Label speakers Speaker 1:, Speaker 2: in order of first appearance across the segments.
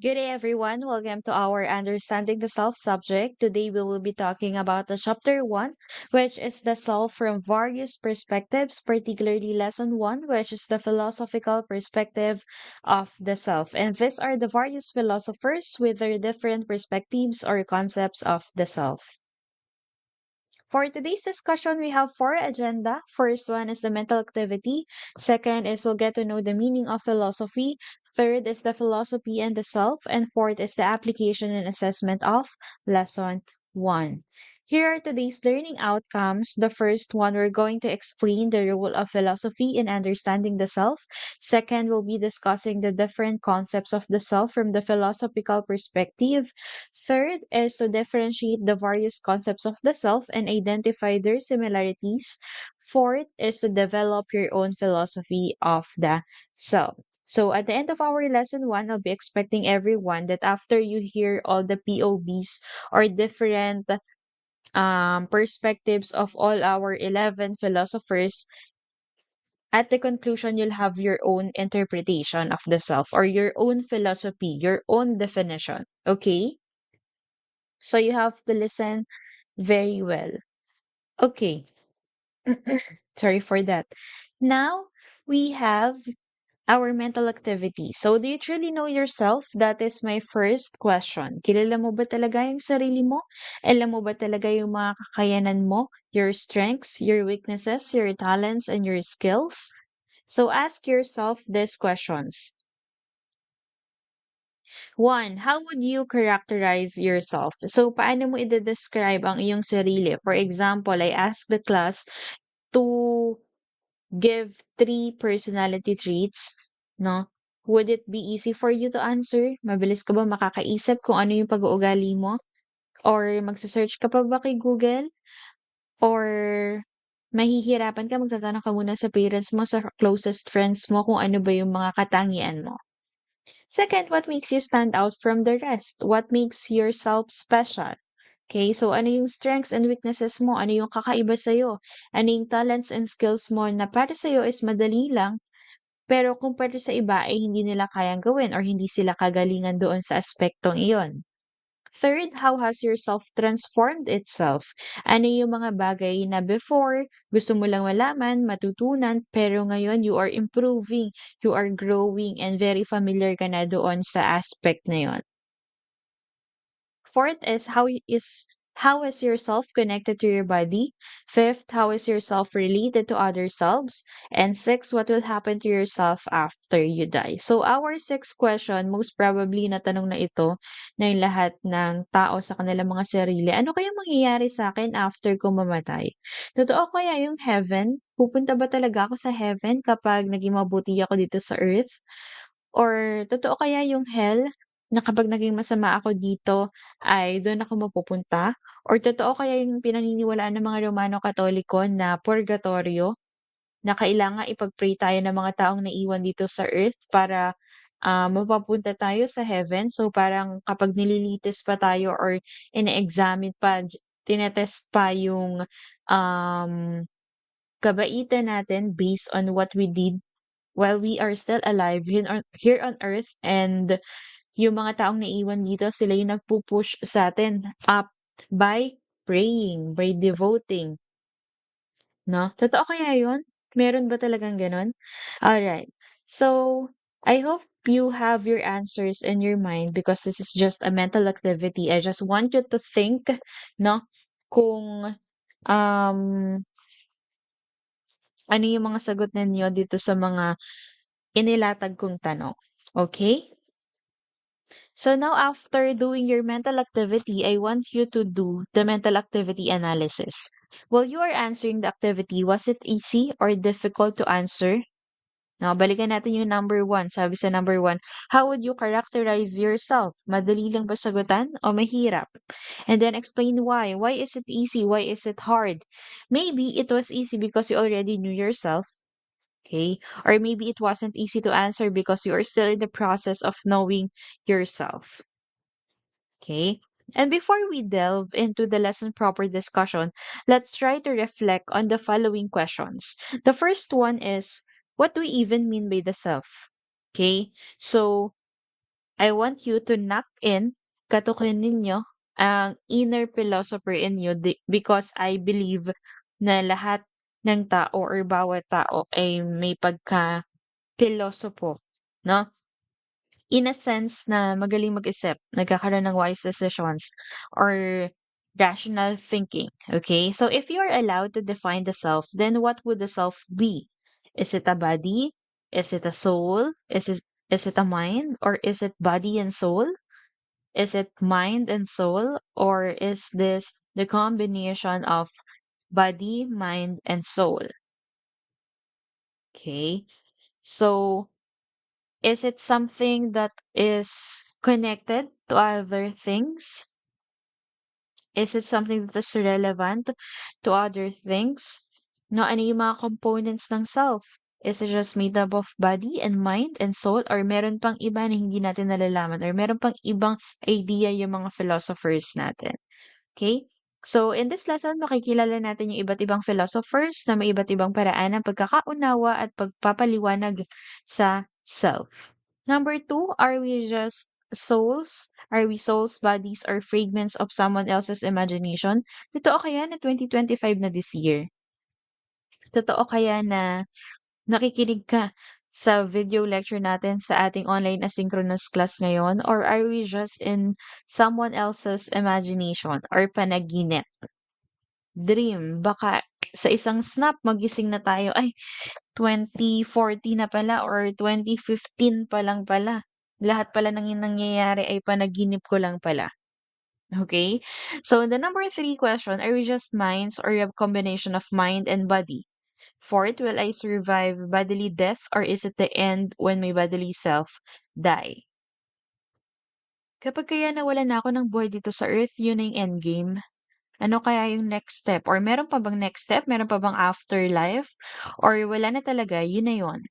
Speaker 1: Good day, everyone. Welcome to our Understanding the Self subject. Today, we will be talking about the chapter 1, which is the self from various perspectives, particularly lesson 1, which is the philosophical perspective of the self. And these are the various philosophers with their different perspectives or concepts of the self. For today's discussion, we have four agenda. First one is the mental activity. Second is we'll get to know the meaning of philosophy. Third is the philosophy and the self. And fourth is the application and assessment of lesson one. Here are today's learning outcomes. The first one, we're going to explain the role of philosophy in understanding the self. Second, we'll be discussing the different concepts of the self from the philosophical perspective. Third is to differentiate the various concepts of the self and identify their similarities. Fourth is to develop your own philosophy of the self. So at the end of our lesson one, I'll be expecting everyone that after you hear all the POVs or different perspectives of all our 11 philosophers, at the conclusion, you'll have your own interpretation of the self or your own philosophy, your own definition. Okay? So you have to listen very well. Okay. Sorry for that. Now we have our mental activity. So do you truly know yourself? That is my first question. Kilala mo ba talaga yung sarili mo? Alam mo ba talaga yung mga kakayanan mo, your strengths, your weaknesses, your talents, and your skills? So ask yourself these questions. One, how would you characterize yourself? So, paano mo i-describe ang iyong sarili? For example, I asked the class to give three personality traits, no? Would it be easy for you to answer? Mabilis ka ba makakaisip kung ano yung pag-uugali mo? Or magsa-search ka pa ba kay Google? Or mahihirapan ka, magtatanong ka muna sa parents mo, sa closest friends mo kung ano ba yung mga katangian mo? Second, what makes you stand out from the rest? What makes yourself special? Okay, so ano yung strengths and weaknesses mo? Ano yung kakaiba sa'yo? Ano yung talents and skills mo na para sa'yo is madali lang, pero compared sa iba ay hindi nila kayang gawin or hindi sila kagalingan doon sa aspektong iyon. Third, how has your self transformed itself? Ano yung mga bagay na before gusto mo lang malaman, matutunan, pero ngayon you are improving, you are growing, and very familiar ka na doon sa aspect na yon. Fourth is how is yourself connected to your body? Fifth, how is yourself related to other selves? And sixth, what will happen to yourself after you die? So our sixth question, most probably natanong na ito na yung lahat ng tao sa kanilang mga sarili. Ano kayang mangyayari sa akin after ko mamatay? Totoo kaya yung heaven? Pupunta ba talaga ako sa heaven kapag naging mabuti ako dito sa earth? Or totoo kaya yung hell na kapag naging masama ako dito ay dun ako mapupunta? Or totoo kaya yung pinaniniwalaan ng mga Romano Katoliko na purgatorio, na kailangan ipag-pray tayo ng mga taong naiwan dito sa earth para mapapunta tayo sa heaven? So parang kapag nililitis pa tayo or ine-examine pa, tinetest pa yung um, kabaitan natin based on what we did while we are still alive here on earth, and yung mga taong naiwan dito, sila yung nagpupush sa atin up by praying, by devoting, no? Totoo kaya yun? Meron ba talagang ganun? Alright. So, I hope you have your answers in your mind because this is just a mental activity. I just want you to think, no? Kung um ano yung mga sagot ninyo dito sa mga inilatag kong tanong. Okay? So now after doing your mental activity, I want you to do the mental activity analysis. While you are answering the activity, was it easy or difficult to answer? Now, balikan natin yung number one. Sabi sa number one, how would you characterize yourself? Madali lang ba sagutan o mahirap? And then explain why. Why is it easy? Why is it hard? Maybe it was easy because you already knew yourself. Okay? Or maybe it wasn't easy to answer because you are still in the process of knowing yourself. Okay? And before we delve into the lesson proper discussion, let's try to reflect on the following questions. The first one is, what do we even mean by the self? Okay? So, I want you to knock in, katukin ninyo ang inner philosopher in you because I believe na lahat ng tao or bawat tao ay may pagka-pilosopo, no? In a sense na magaling mag-isip, nagkakaroon ng wise decisions or rational thinking. Okay? So if you are allowed to define the self, then what would the self be? Is it a body? Is it a soul? Is it a mind? Or is it body and soul? Is it mind and soul? Or is this the combination of body, mind, and soul? Okay. So is it something that is connected to other things? Is it something that is relevant to other things? No, ano yung mga components ng self? Is it just made up of body and mind and soul? Or meron pang iba na hindi natin nalalaman? Or meron pang ibang idea yung mga philosophers natin? Okay? So, in this lesson, makikilala natin yung iba't ibang philosophers na may iba't ibang paraan ng pagkakaunawa at pagpapaliwanag sa self. Number two, are we just souls? Are we souls, bodies, or fragments of someone else's imagination? Totoo kaya na 2025 na this year? Totoo kaya na nakikinig ka sa video lecture natin sa ating online asynchronous class ngayon? Or are we just in someone else's imagination or panaginip? Dream, baka sa isang snap magising na tayo, ay 2040 na pala or 2015 pa lang pala. Lahat pala ng nangyayari ay panaginip ko lang pala. Okay? So the number three question, are we just minds or a combination of mind and body? Fourth, will I survive bodily death or is it the end when my bodily self die? Kapag kaya nawalan na ako ng buhay dito sa earth, yun na yung endgame. Ano kaya yung next step? Or meron pa bang next step? Meron pa bang afterlife? Or wala na talaga, yun na yun.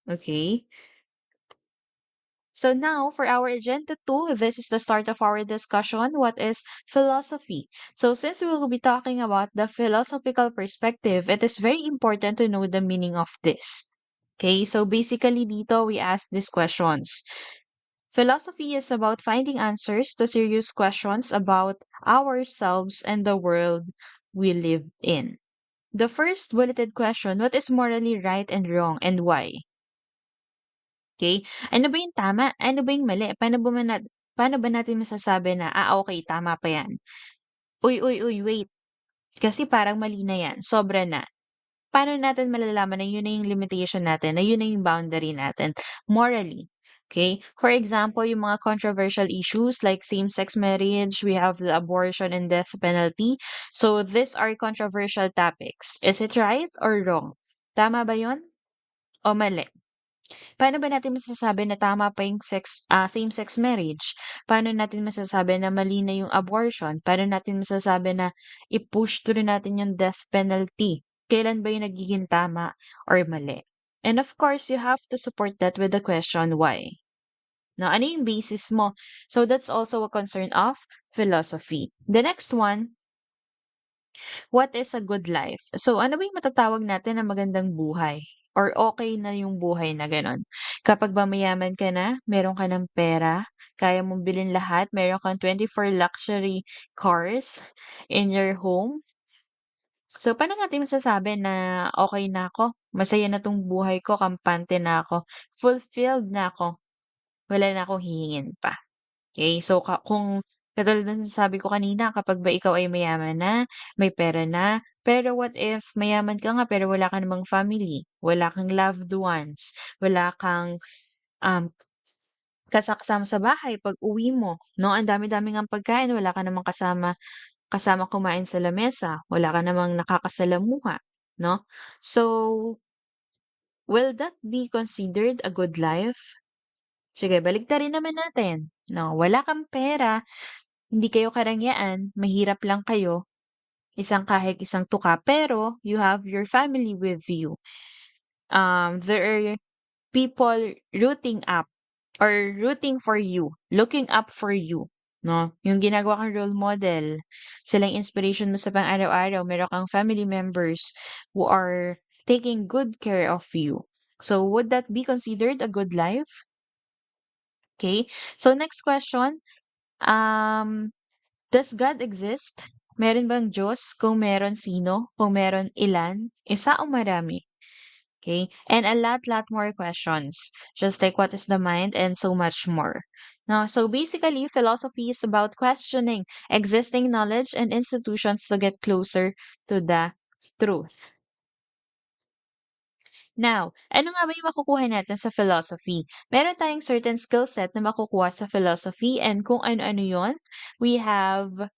Speaker 1: Okay? So now, for our agenda 2, this is the start of our discussion. What is philosophy? So since we will be talking about the philosophical perspective, it is very important to know the meaning of this. Okay, so basically dito, we ask these questions. Philosophy is about finding answers to serious questions about ourselves and the world we live in. The first bulleted question, what is morally right and wrong and why? Okay? Ano ba yung tama? Ano ba yung mali? Paano ba natin masasabi na, okay, tama pa yan? Uy, uy, uy, wait. Kasi parang mali na yan. Sobra na. Paano natin malalaman na yun na yung limitation natin, na yun na yung boundary natin morally? Okay? For example, yung mga controversial issues like same-sex marriage, we have the abortion and death penalty. So, these are controversial topics. Is it right or wrong? Tama ba yun? O mali? Paano ba natin masasabi na tama pa yung same-sex marriage? Paano natin masasabi na mali na yung abortion? Paano natin masasabi na i-push through natin yung death penalty? Kailan ba yung nagiging tama or mali? And of course, you have to support that with the question why. Now, ano yung basis mo? So that's also a concern of philosophy. The next one, what is a good life? So, ano ba yung matatawag natin na magandang buhay? Or okay na yung buhay na gano'n? Kapag ba mayaman ka na, meron ka ng pera, kaya mong bilhin lahat, meron kang 24 luxury cars in your home. So, paano natin masasabi na okay na ako, masaya na 'tong buhay ko, kampante na ako, fulfilled na ako, wala na akong hihingin pa? Okay, so kung katulad ng sinasabi ko kanina, kapag ba ikaw ay mayaman na, may pera na, pero what if mayaman ka nga pero wala ka namang family, wala kang loved ones, wala kang um, kasama sa bahay pag-uwi mo, 'no? Ang dami-dami ngang pagkain, wala ka namang kasama kasama kumain sa lamesa, wala ka namang nakakasalamuha, 'no? So, will that be considered a good life? Sige, baliktarin naman natin, 'no? Wala kang pera. Hindi kayo karangyaan, mahirap lang kayo, isang kahig isang tuka, pero you have your family with you. There are people rooting up or rooting for you, looking up for you, 'no? Yung ginagawa kang role model, sila yung inspiration mo sa pang-araw-araw, meron kang family members who are taking good care of you. So, would that be considered a good life? Okay? So next question, um, does God exist? Meron bang Diyos? Kung meron, sino? Kung meron, ilan? Isa o marami? Okay? And a lot more questions, just like what is the mind and so much more. Now, so basically, philosophy is about questioning existing knowledge and institutions to get closer to the truth. Now, ano nga ba yung makukuha natin sa philosophy? Meron tayong certain skill set na makukuha sa philosophy and kung ano-ano yon. We have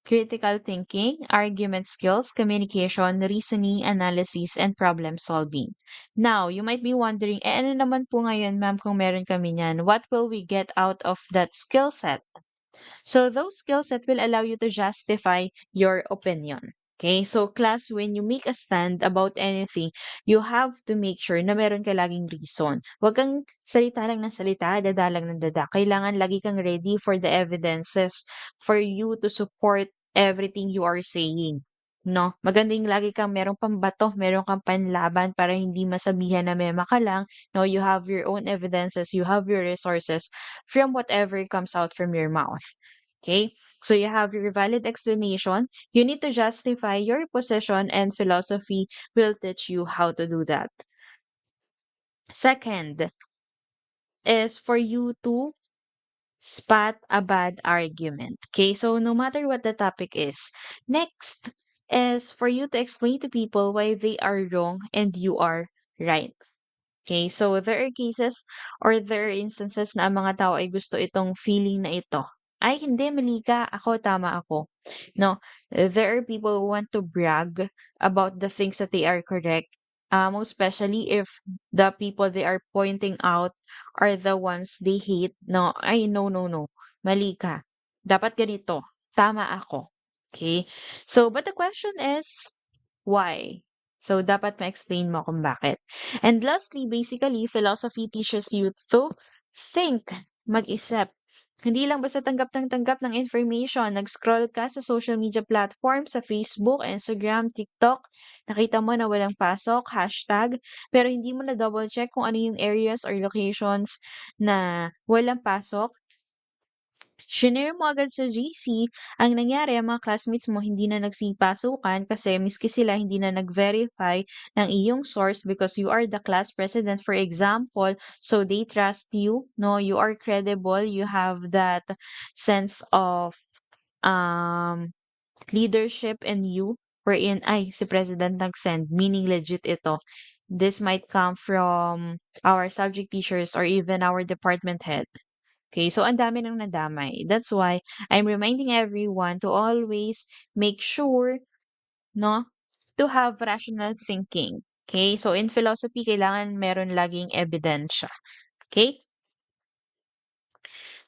Speaker 1: critical thinking, argument skills, communication, reasoning, analysis, and problem solving. Now, you might be wondering, ano naman po ngayon, ma'am, kung meron kami niyan? What will we get out of that skill set? So those skills that will allow you to justify your opinion. Okay? So class, when you make a stand about anything, you have to make sure na meron ka laging reason. Huwag kang salita lang ng salita, dada lang ng dada. Kailangan lagi kang ready for the evidences for you to support everything you are saying. No? Magandang lagi kang merong pambato, meron kang panlaban para hindi masabihan na mema ka lang. No, you have your own evidences, you have your resources from whatever comes out from your mouth. Okay? So you have your valid explanation. You need to justify your position, and philosophy will teach you how to do that. Second is for you to spot a bad argument. Okay? So no matter what the topic is. Next is for you to explain to people why they are wrong and you are right. Okay, so there are cases or there are instances na ang mga tao ay gusto itong feeling na ito. Ay, hindi, mali ka. Ako, tama ako. No, there are people who want to brag about the things that they are correct. Most especially if the people they are pointing out are the ones they hate. No, ay, no, no, no. Mali ka. Dapat ganito. Tama ako. Okay? So, but the question is, why? So, dapat ma-explain mo kung bakit. And lastly, basically, philosophy teaches you to think, mag-isip. Hindi lang basta tanggap ng information. Nag-scroll ka sa social media platforms, sa Facebook, Instagram, TikTok. Nakita mo na walang pasok, hashtag, pero hindi mo na double check kung ano yung areas or locations na walang pasok. Shinare mo agad sa GC, ang nangyari ang mga classmates mo hindi na nagsipasukan kasi miski sila hindi na nag-verify ng iyong source because you are the class president, for example, so they trust you, no, you are credible, you have that sense of um leadership in you wherein ay si president nag-send, meaning legit ito. This might come from our subject teachers or even our department head. Okay, so ang dami ng nadamay. That's why I'm reminding everyone to always make sure, no, to have rational thinking. Okay, so in philosophy, kailangan meron laging ebidensya. Okay?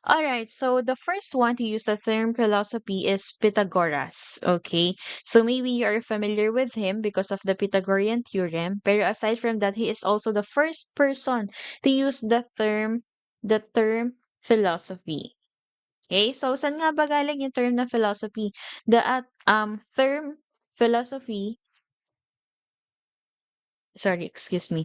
Speaker 1: Alright, so the first one to use the term philosophy is Pythagoras. Okay, so maybe you are familiar with him because of the Pythagorean theorem. Pero aside from that, he is also the first person to use the term philosophy. Okay, so saan nga ba galing yung term na philosophy? Term philosophy, sorry, excuse me,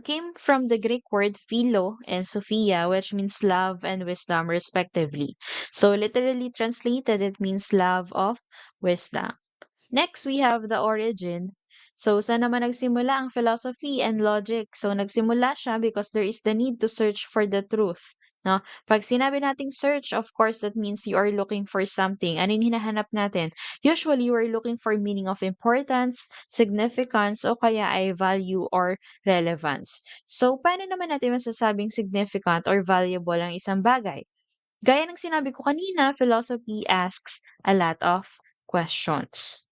Speaker 1: came from the Greek word philo and sophia, which means love and wisdom, respectively. So literally translated, it means love of wisdom. Next, we have the origin. So, saan naman nagsimula ang philosophy and logic? So, nagsimula siya because there is the need to search for the truth. No? Pag sinabi nating search, of course, that means you are looking for something. Ano yung hinahanap natin? Usually, you are looking for meaning of importance, significance, o kaya ay value or relevance. So, paano naman natin masasabing significant or valuable ang isang bagay? Gaya ng sinabi ko kanina, philosophy asks a lot of questions.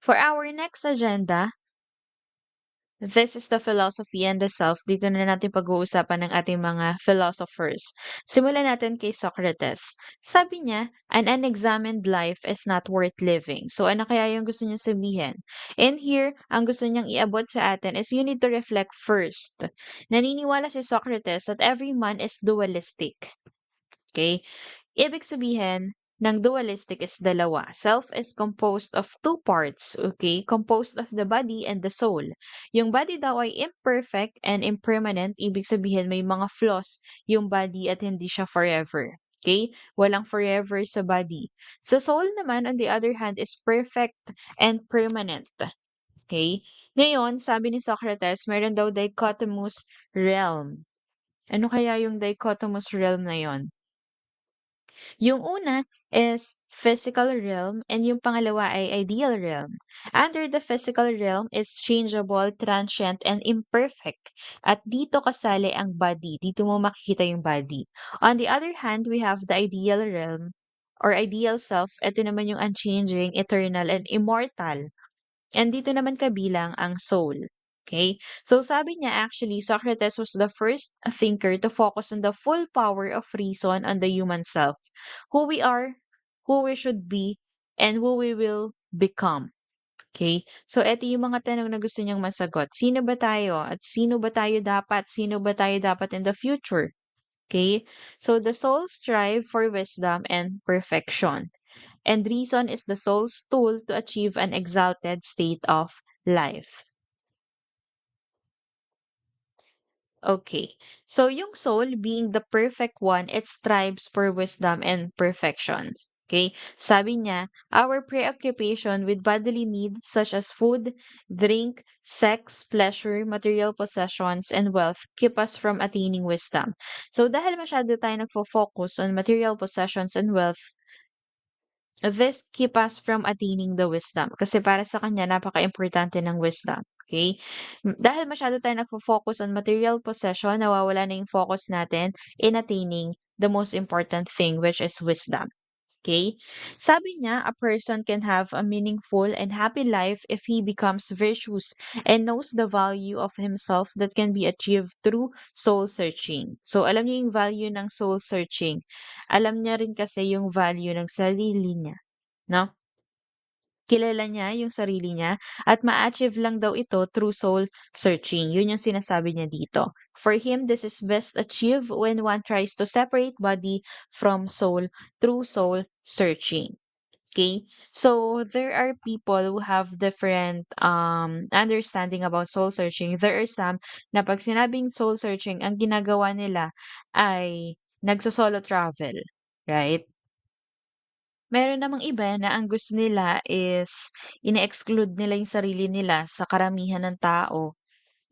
Speaker 1: For our next agenda, this is the philosophy and the self. Dito na natin pag-uusapan ng ating mga philosophers. Simulan natin kay Socrates. Sabi niya, an unexamined life is not worth living. So ano kaya yung gusto niya sabihin? And here, ang gusto niyang iabot sa atin is you need to reflect first. Naniniwala si Socrates that every man is dualistic. Okay? Ibig sabihin, ng dualistic is dalawa. Self is composed of two parts, okay? Composed of the body and the soul. Yung body daw ay imperfect and impermanent, ibig sabihin may mga flaws yung body at hindi siya forever. Okay? Walang forever sa body. Sa soul naman, on the other hand, is perfect and permanent. Okay? Ngayon, sabi ni Socrates, meron daw dichotomous realm. Ano kaya yung dichotomous realm na yon? Yung una is physical realm and yung pangalawa ay ideal realm. Under the physical realm is changeable, transient, and imperfect. At dito kasali ang body. Dito mo makikita yung body. On the other hand, we have the ideal realm or ideal self. Ito naman yung unchanging, eternal, and immortal. And dito naman kabilang ang soul. Okay? So sabi niya actually, Socrates was the first thinker to focus on the full power of reason on the human self. Who we are, who we should be, and who we will become. Okay? So ito yung mga tanong na gusto niyang masagot. Sino ba tayo? At sino ba tayo dapat? Sino ba tayo dapat in the future? Okay? So the soul strive for wisdom and perfection. And reason is the soul's tool to achieve an exalted state of life. Okay. So yung soul being the perfect one, it strives for wisdom and perfections. Okay? Sabi niya, our preoccupation with bodily needs such as food, drink, sex, pleasure, material possessions, and wealth keep us from attaining wisdom. So dahil masyado tayo nagfo-focus on material possessions and wealth, this keep us from attaining the wisdom. Kasi para sa kanya, napaka-importante ng wisdom. Okay? Dahil masyado tayo nagfo-focus on material possession, nawawala na yung focus natin in attaining the most important thing, which is wisdom. Okay? Sabi niya, a person can have a meaningful and happy life if he becomes virtuous and knows the value of himself that can be achieved through soul searching. So, alam niya yung value ng soul searching. Alam niya rin kasi yung value ng sarili niya. No? Kilala niya yung sarili niya at ma-achieve lang daw ito through soul searching. Yun yung sinasabi niya dito. For him, this is best achieved when one tries to separate body from soul through soul searching. Okay? So there are people who have different understanding about soul searching. There are some na pag sinabing soul searching, ang ginagawa nila ay nagso-solo travel, right? Meron namang iba na ang gusto nila is ine-exclude nila yung sarili nila sa karamihan ng tao,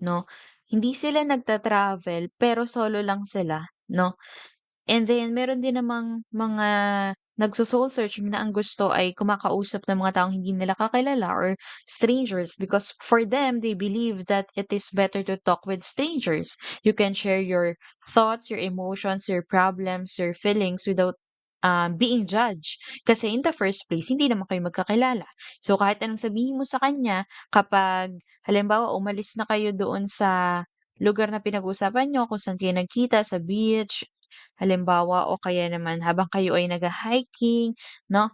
Speaker 1: 'no? Hindi sila nagta-travel pero solo lang sila, 'no? And then meron din namang mga nagso-soul searching na ang gusto ay kumakausap ng mga taong hindi nila kakilala or strangers because for them, they believe that it is better to talk with strangers. You can share your thoughts, your emotions, your problems, your feelings without being judged. Kasi in the first place, hindi naman kayo magkakilala. So kahit anong sabihin mo sa kanya, kapag halimbawa umalis na kayo doon sa lugar na pinag-usapan niyo kung saan kayo nagkita, sa beach, halimbawa o kaya naman habang kayo ay nagha-hiking 'no,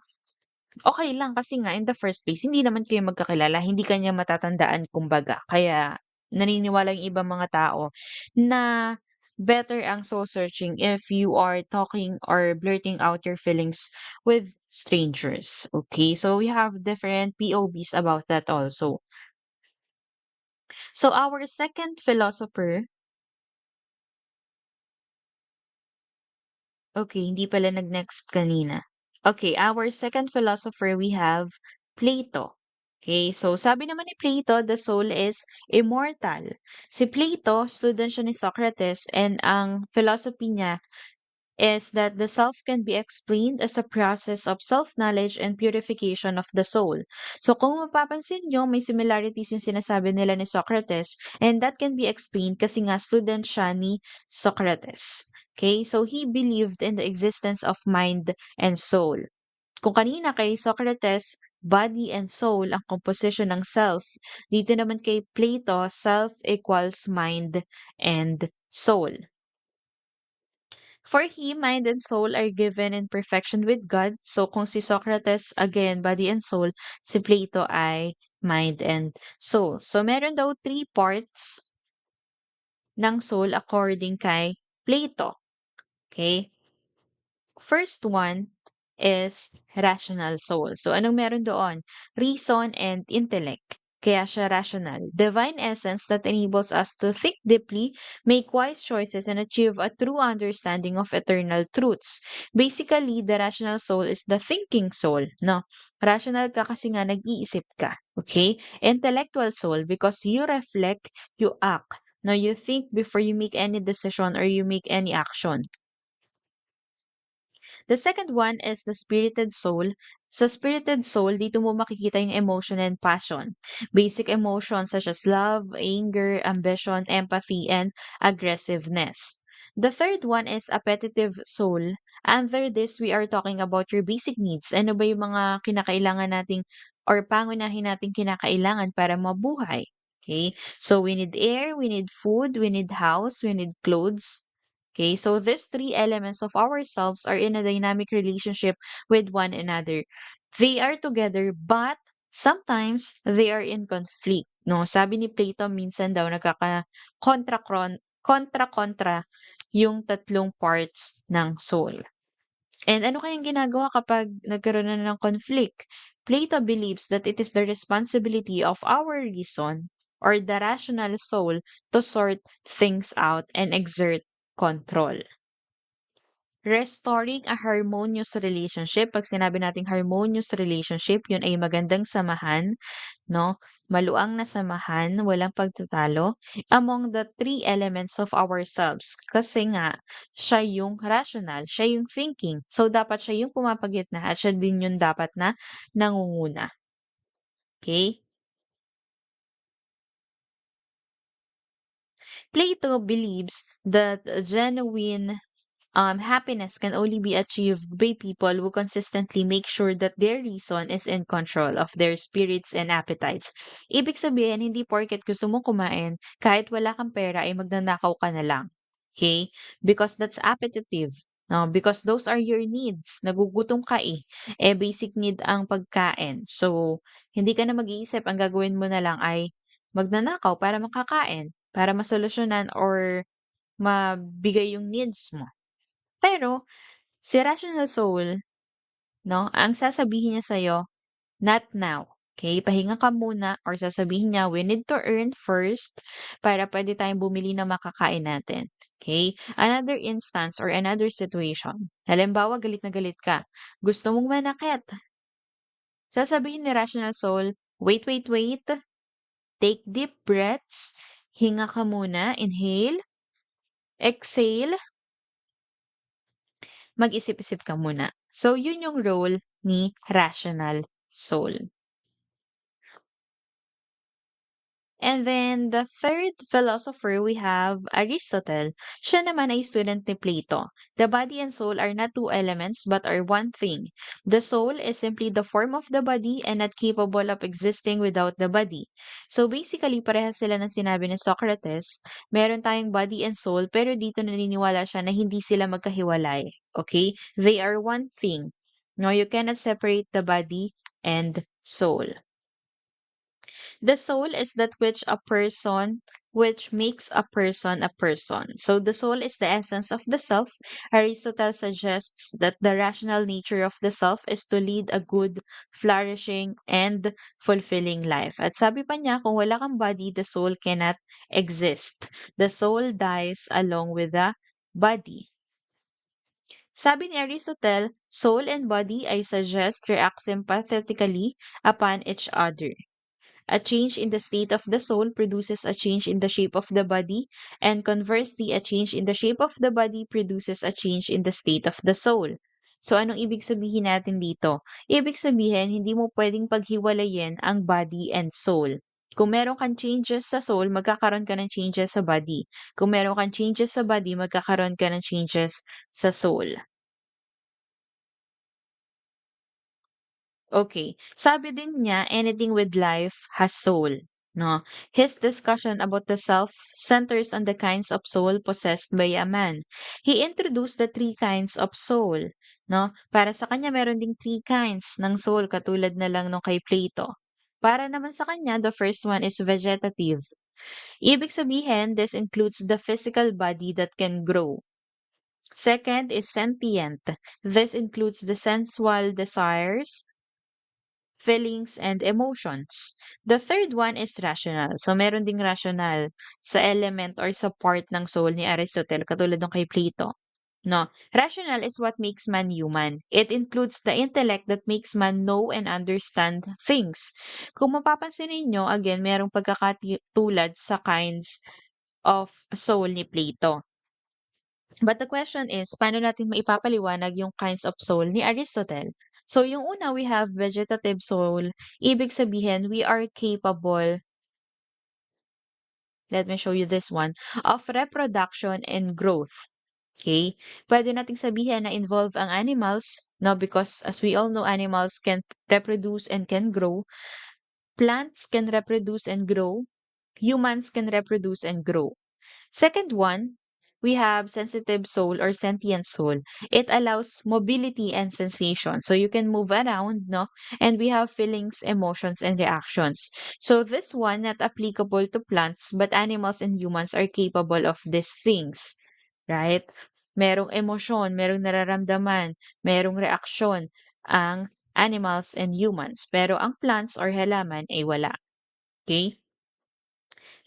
Speaker 1: okey lang kasi nga in the first place hindi naman kayo magkakilala, hindi ka niya matatandaan kumbaga. Kaya naniniwala yung ibang mga tao na better ang soul searching if you are talking or blurting out your feelings with strangers, okay? So we have different POVs about that also. So our second philosopher. Okay, hindi pala nag-next kanina. Okay, our second philosopher we have Plato. Okay, so sabi naman ni Plato, the soul is immortal. Si Plato, student siya ni Socrates, and ang philosophy niya is that the self can be explained as a process of self-knowledge and purification of the soul. So kung mapapansin nyo, may similarities yung sinasabi nila ni Socrates and that can be explained kasi nga student siya ni Socrates. Okay, so he believed in the existence of mind and soul. Kung kanina kay Socrates, body and soul ang composition ng self. Dito naman kay Plato, self equals mind and soul. For him, mind and soul are given in perfection with God. So kung si Socrates, again, body and soul, si Plato ay mind and soul. So meron daw three parts ng soul according kay Plato. Okay? First one is rational soul. So anong meron doon? Reason and intellect. Kaya siya rational. Divine essence that enables us to think deeply, make wise choices, and achieve a true understanding of eternal truths. Basically, the rational soul is the thinking soul. No? Rational ka kasi nga nag-iisip ka. Okay? Intellectual soul because you reflect, you act. No, you think before you make any decision or you make any action. The second one is the spirited soul. Sa spirited soul, dito mo makikita yung emotion and passion. Basic emotions such as love, anger, ambition, empathy, and aggressiveness. The third one is appetitive soul. Under this, we are talking about your basic needs. Ano ba yung mga kinakailangan nating or pangunahin nating kinakailangan para mabuhay? Okay? So we need air, we need food, we need house, we need clothes. Okay, so these three elements of ourselves are in a dynamic relationship with one another. They are together, but sometimes they are in conflict. No, sabi ni Plato minsan daw kontra-kontra yung tatlong parts ng soul. And ano kayang ginagawa kapag nagkaroon na ng conflict? Plato believes that it is the responsibility of our reason or the rational soul to sort things out and exert control. Restoring a harmonious relationship. Pag sinabi nating harmonious relationship, yun ay magandang samahan, no? Maluang na samahan, walang pagtatalo among the three elements of ourselves. Kasi nga, siya yung rational, siya yung thinking. So, dapat siya yung pumapagitna at siya din yung dapat na nangunguna. Okay? Plato believes that genuine happiness can only be achieved by people who consistently make sure that their reason is in control of their spirits and appetites. Ibig sabihin, hindi porket gusto mong kumain, kahit wala kang pera, ay magnanakaw ka na lang. Okay? Because that's appetitive. No, because those are your needs. Nagugutom ka eh. Eh, basic need ang pagkain. So, hindi ka na mag-iisip. Ang gagawin mo na lang ay magnanakaw para makakain, para masolusyonan or mabigay yung needs mo. Pero, si rational soul, 'no, ang sasabihin niya sa'yo, "Not now." Okay, pahinga ka muna or sasabihin niya, "We need to earn first para puwede tayong bumili ng makakain natin." Okay. Another instance or another situation, halimbawa galit na galit ka, gusto mong manakit, sasabihin ni rational soul, "Wait, wait, wait, take deep breaths, hinga ka muna, inhale, exhale." Mag-isip-isip ka muna. So, yun yung role ni rational soul. And then, the third philosopher, we have Aristotle. Siya naman ay student ni Plato. The body and soul are not two elements but are one thing. The soul is simply the form of the body and not capable of existing without the body. So basically, parehas sila ng sinabi ni Socrates. Meron tayong body and soul pero dito naniniwala siya na hindi sila magkahiwalay. Okay? They are one thing. No, you cannot separate the body and soul. The soul is that which makes a person a person. So the soul is the essence of the self. Aristotle suggests that the rational nature of the self is to lead a good, flourishing, and fulfilling life. At sabi pa niya, kung wala kang body, the soul cannot exist. The soul dies along with the body. Sabi ni Aristotle, soul and body, I suggest, react sympathetically upon each other. A change in the state of the soul produces a change in the shape of the body, and conversely, a change in the shape of the body produces a change in the state of the soul. So, anong ibig sabihin natin dito? Ibig sabihin, hindi mo pwedeng paghiwalayin ang body and soul. Kung meron kang changes sa soul, magkakaroon ka ng changes sa body. Kung meron kang changes sa body, magkakaroon ka ng changes sa soul. Okay. Sabi din niya, anything with life has soul. No? His discussion about the self centers on the kinds of soul possessed by a man. He introduced the three kinds of soul. No? Para sa kanya, meron ding three kinds ng soul, katulad na lang nung kay Plato. Para naman sa kanya, the first one is vegetative. Ibig sabihin, this includes the physical body that can grow. Second is sentient. This includes the sensual desires, feelings, and emotions. The third one is rational. So, meron ding rational sa element or sa part ng soul ni Aristotle, katulad ng kay Plato. No, rational is what makes man human. It includes the intellect that makes man know and understand things. Kung mapapansin ninyo, again, merong pagkakatulad sa kinds of soul ni Plato. But the question is, paano natin maipapaliwanag yung kinds of soul ni Aristotle? So, yung una, we have vegetative soul. Ibig sabihin, we are capable, let me show you this one, of reproduction and growth. Okay? Pwede nating sabihin na involve ang animals, no? Because as we all know, animals can reproduce and can grow. Plants can reproduce and grow. Humans can reproduce and grow. Second one, we have sensitive soul or sentient soul. It allows mobility and sensation. So you can move around, no? And we have feelings, emotions, and reactions. So this one not applicable to plants, but animals and humans are capable of these things. Right? Merong emosyon, merong nararamdaman, merong reaksyon ang animals and humans. Pero ang plants or halaman ay wala. Okay?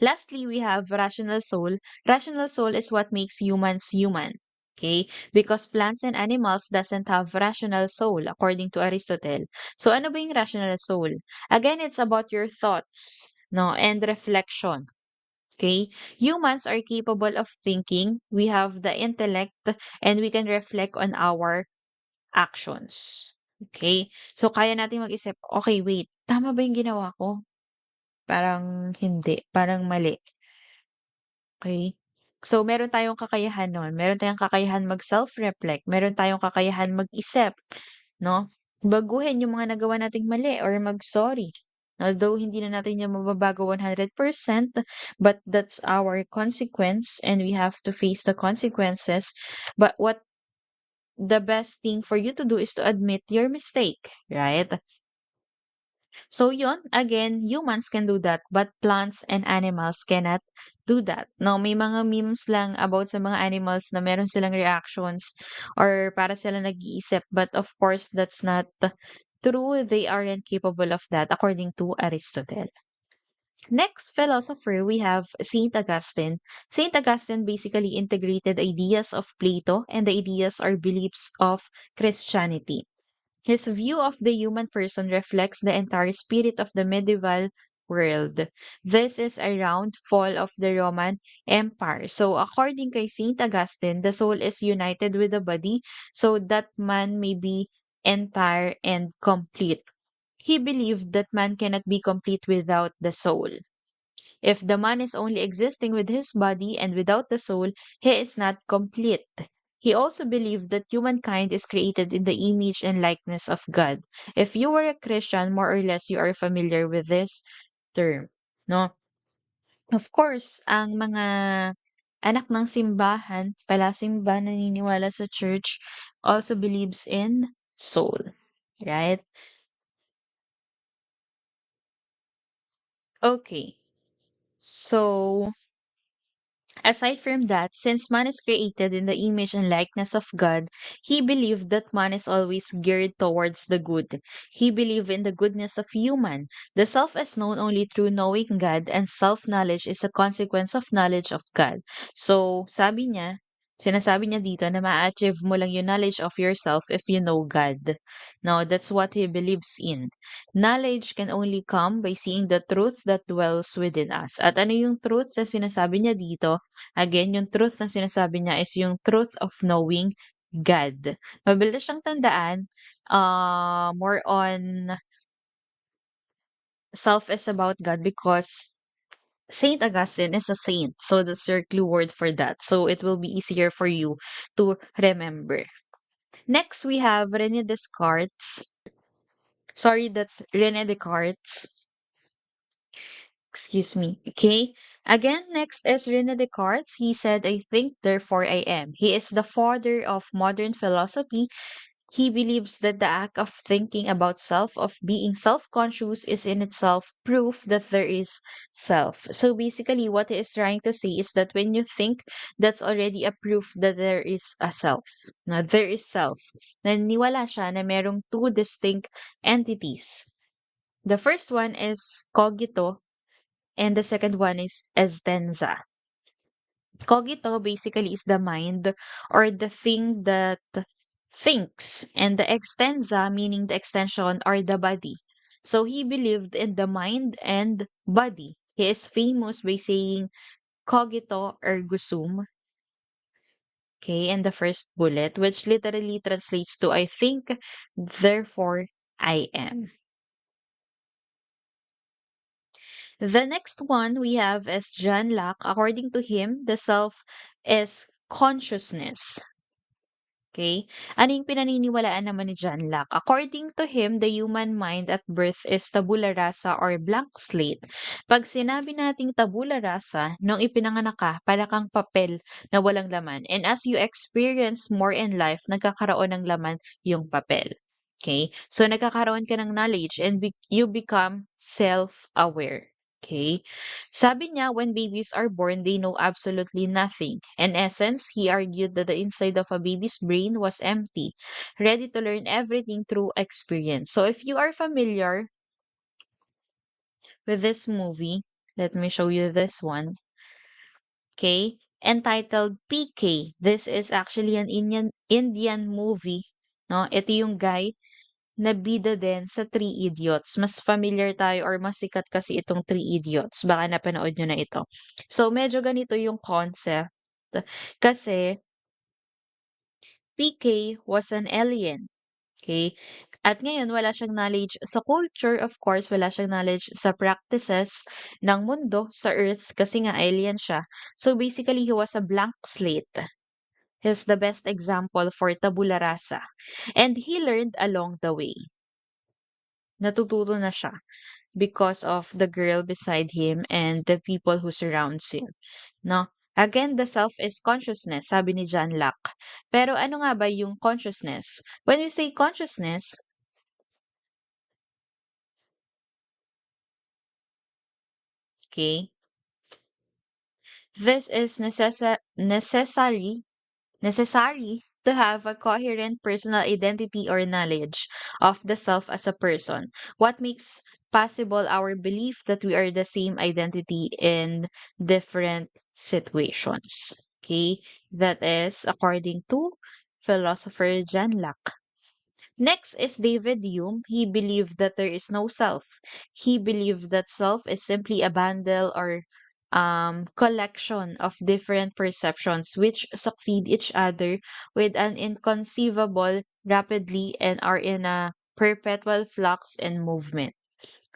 Speaker 1: Lastly, we have rational soul. Rational soul is what makes humans human. Okay? Because plants and animals doesn't have rational soul according to Aristotle. So ano ba yung rational soul? Again, it's about your thoughts, no, and reflection. Okay? Humans are capable of thinking. We have the intellect and we can reflect on our actions. Okay? So kaya natin mag-isip, okay, wait, tama ba yung ginawa ko? Parang hindi, parang mali. Okay. So, meron tayong kakayahan nun. Meron tayong kakayahan mag-self-reflect. Meron tayong kakayahan mag-isip, no? Baguhin yung mga nagawa nating mali or mag-sorry. Although hindi na natin yan mababago 100%, but that's our consequence and we have to face the consequences. But what the best thing for you to do is to admit your mistake, right? So yun, again, humans can do that, but plants and animals cannot do that. No, may mga memes lang about sa mga animals na meron silang reactions or para sila nag-iisip, but of course that's not true. They aren't capable of that according to Aristotle. Next philosopher, we have Saint Augustine. Saint Augustine basically integrated ideas of Plato and the ideas or beliefs of Christianity. His view of the human person reflects the entire spirit of the medieval world. This is around fall of the Roman Empire. So according kay Saint Augustine, the soul is united with the body so that man may be entire and complete. He believed that man cannot be complete without the soul. If the man is only existing with his body and without the soul, he is not complete. He also believed that humankind is created in the image and likeness of God. If you were a Christian, more or less you are familiar with this term, no? Of course, ang mga anak ng simbahan, palasimba naniniwala sa church, also believes in soul, right? Okay. So, aside from that, since man is created in the image and likeness of God, he believed that man is always geared towards the good. He believed in the goodness of human. The self is known only through knowing God, and self-knowledge is a consequence of knowledge of God. So, sinasabi niya dito na ma-achieve mo lang yung knowledge of yourself if you know God. Now, that's what he believes in. Knowledge can only come by seeing the truth that dwells within us. At ano yung truth na sinasabi niya dito? Again, yung truth na sinasabi niya is yung truth of knowing God. Mabilis siyang tandaan. More on self is about God because Saint Augustine is a saint. So that's your clue word for that. So it will be easier for you to remember. Next, we have Rene Descartes. Sorry, that's Rene Descartes. Excuse me. Okay. Again, next is Rene Descartes. He said, I think, therefore I am. He is the father of modern philosophy He believes that the act of thinking about self, of being self-conscious, is in itself proof that there is self. So basically, what he is trying to say is that when you think, that's already a proof that there is a self. Na there is self. Naniniwala siya na merong two distinct entities. The first one is cogito, and the second one is estenza. Cogito basically is the mind or the thing that thinks, and the extensa, meaning the extension, or the body. So he believed in the mind and body. He is famous by saying cogito ergo sum, okay, and the first bullet, which literally translates to I think, therefore I am. The next one we have is John Locke. According to him, the self is consciousness. Okay? Ano yung pinaniniwalaan naman ni John Locke? According to him, the human mind at birth is tabula rasa or blank slate. Pag sinabi nating tabula rasa, nung ipinanganak ka, para kang papel na walang laman. And as you experience more in life, nagkakaroon ng laman yung papel. Okay? So, nagkakaroon ka ng knowledge and you become self-aware. Okay? Sabi niya, when babies are born, they know absolutely nothing. In essence, he argued that the inside of a baby's brain was empty, ready to learn everything through experience. So if you are familiar with this movie, let me show you this one, okay? Entitled PK. This is actually an Indian movie, no? Ito yung guy na bida din sa Three Idiots. Mas familiar tayo or mas sikat kasi itong Three Idiots. Baka napanood nyo na ito. So, medyo ganito yung concept. Kasi, PK was an alien. Okay? At ngayon, wala siyang knowledge sa culture, of course, wala siyang knowledge sa practices ng mundo, sa Earth, kasi nga alien siya. So, basically, he was a blank slate. He's the best example for tabula rasa. And he learned along the way. Natututo na siya because of the girl beside him and the people who surrounds him. No? Again, the self is consciousness, sabi ni John Locke. Pero ano nga ba yung consciousness? When we say consciousness, okay, this is necessary to have a coherent personal identity or knowledge of the self as a person. What makes possible our belief that we are the same identity in different situations. Okay, that is according to philosopher John Locke. Next is David Hume. He believed that there is no self. He believed that self is simply a bundle or collection of different perceptions which succeed each other with an inconceivable rapidly and are in a perpetual flux and movement.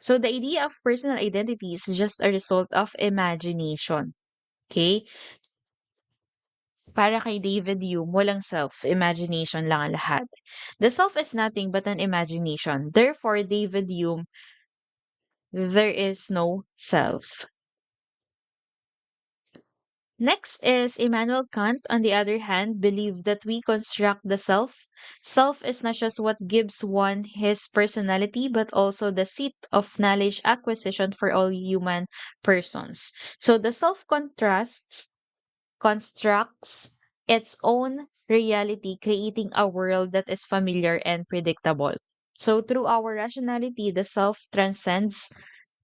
Speaker 1: So the idea of personal identity is just a result of imagination. Okay? Para kay David Hume, walang self, imagination lang ang lahat. The self is nothing but an imagination. Therefore, David Hume, there is no self. Next is Immanuel Kant, on the other hand, believed that we construct the self. Self is not just what gives one his personality, but also the seat of knowledge acquisition for all human persons. So the self constructs its own reality, creating a world that is familiar and predictable. So, through our rationality, the self transcends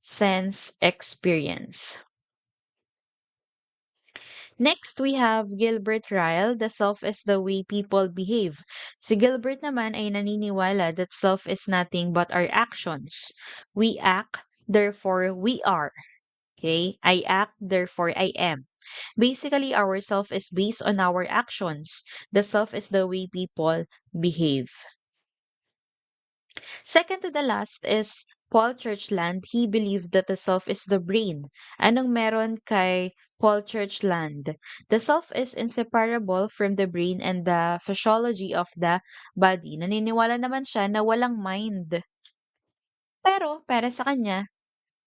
Speaker 1: sense experience. Next, we have Gilbert Ryle. The self is the way people behave. Si Gilbert naman ay naniniwala that self is nothing but our actions. We act, therefore we are. Okay? I act, therefore I am. Basically, our self is based on our actions. The self is the way people behave. Second to the last is Paul Churchland. He believed that the self is the brain. Anong meron kay Paul Churchland? The self is inseparable from the brain and the physiology of the body. Naniniwala naman siya na walang mind. Pero, para sa kanya,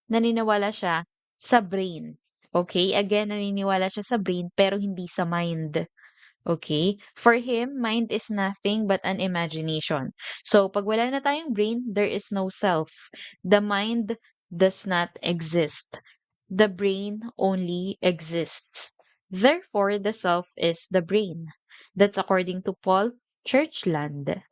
Speaker 1: naniniwala siya sa brain. Okay? Again, naniniwala siya sa brain pero hindi sa mind. Okay? For him, mind is nothing but an imagination. So, pag wala na tayong brain, there is no self. The mind does not exist. The brain only exists. Therefore, the self is the brain. That's according to Paul Churchland.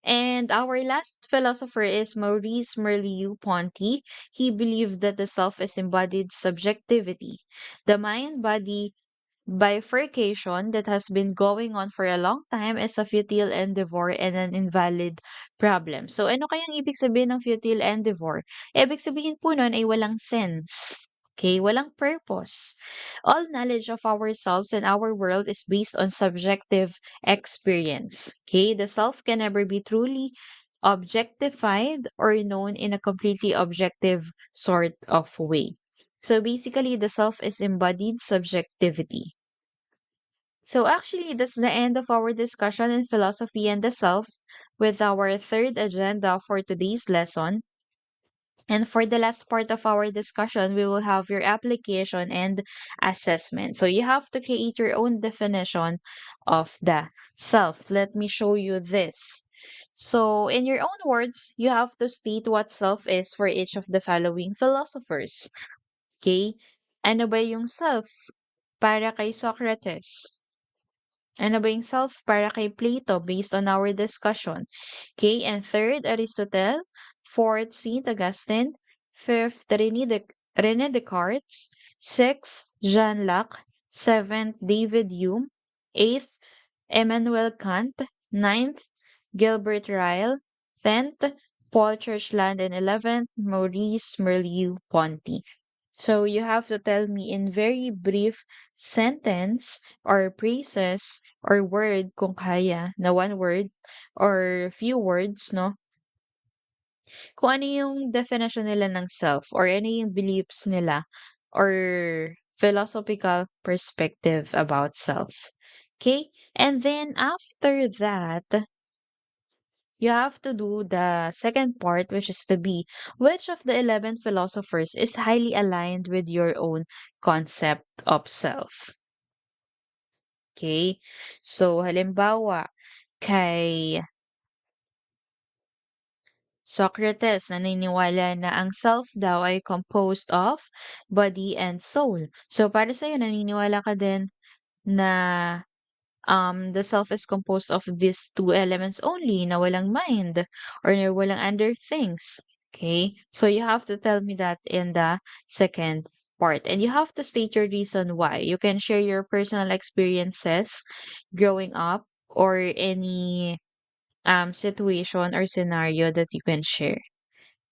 Speaker 1: And our last philosopher is Maurice Merleau-Ponty. He believed that the self is embodied subjectivity. The mind-body bifurcation that has been going on for a long time is a futile endeavor and an invalid problem. So, ano kayang ibig sabihin ng futile endeavor? Ibig sabihin po nun ay walang sense. Okay, walang purpose. All knowledge of ourselves and our world is based on subjective experience. Okay, the self can never be truly objectified or known in a completely objective sort of way. So basically, the self is embodied subjectivity. So actually, that's the end of our discussion in philosophy and the self with our third agenda for today's lesson. And for the last part of our discussion, we will have your application and assessment. So you have to create your own definition of the self. Let me show you this. So, in your own words, you have to state what self is for each of the following philosophers. Okay? Ano ba yung self para kay Socrates? Ano ba yung self para kay Plato based on our discussion? Okay, and third, Aristotle. Fourth, St. Augustine. Fifth, René Descartes. Sixth, Jean Locke. Seventh, David Hume. Eighth, Immanuel Kant. Ninth, Gilbert Ryle. 10th, Paul Churchland. And 11th, Maurice Merleau-Ponty. So you have to tell me in very brief sentence or phrases or word kung kaya na one word or few words, no? Kung ano yung definition nila ng self or ano yung beliefs nila or philosophical perspective about self. Okay? And then after that, you have to do the second part, which is to be which of the 11 philosophers is highly aligned with your own concept of self. Okay? So, halimbawa, kay Socrates, naniniwala na ang self daw ay composed of body and soul. So, para sa'yo, naniniwala ka din na the self is composed of these two elements only, na walang mind or na walang other things. Okay? So you have to tell me that in the second part. And you have to state your reason why. You can share your personal experiences growing up or any situation or scenario that you can share.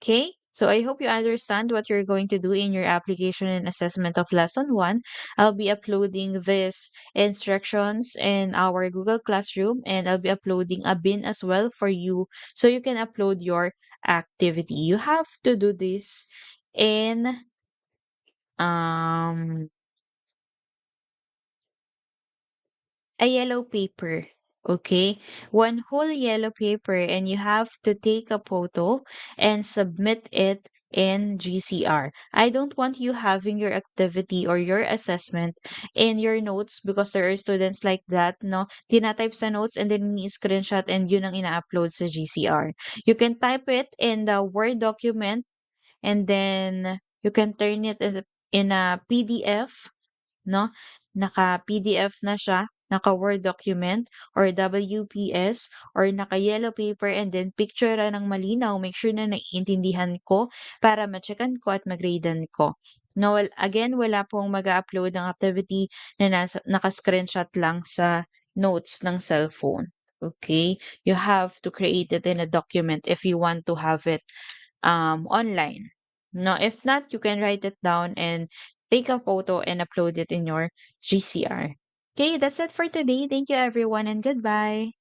Speaker 1: Okay, so I hope you understand what you're going to do in your application and assessment of lesson one. I'll be uploading these instructions in our Google Classroom and I'll be uploading a bin as well for you so you can upload your activity. You have to do this in um a yellow paper. Okay, one whole yellow paper, and you have to take a photo and submit it in GCR. I don't want you having your activity or your assessment in your notes because there are students like that, no? Tinatype sa notes and then ni-screenshot and yun ang ina-upload sa GCR. You can type it in the Word document and then you can turn it in a PDF, no? Naka-PDF na siya, naka-Word document or WPS or naka-yellow paper and then picture ng malinaw. Make sure na naiintindihan ko para ma-checkan ko at mag-gradean ko. No, again, wala pong mag-upload ng activity na naka-screenshot lang sa notes ng cellphone. Okay? You have to create it in a document if you want to have it online. No, if not, you can write it down and take a photo and upload it in your GCR. Okay, that's it for today. Thank you everyone and goodbye.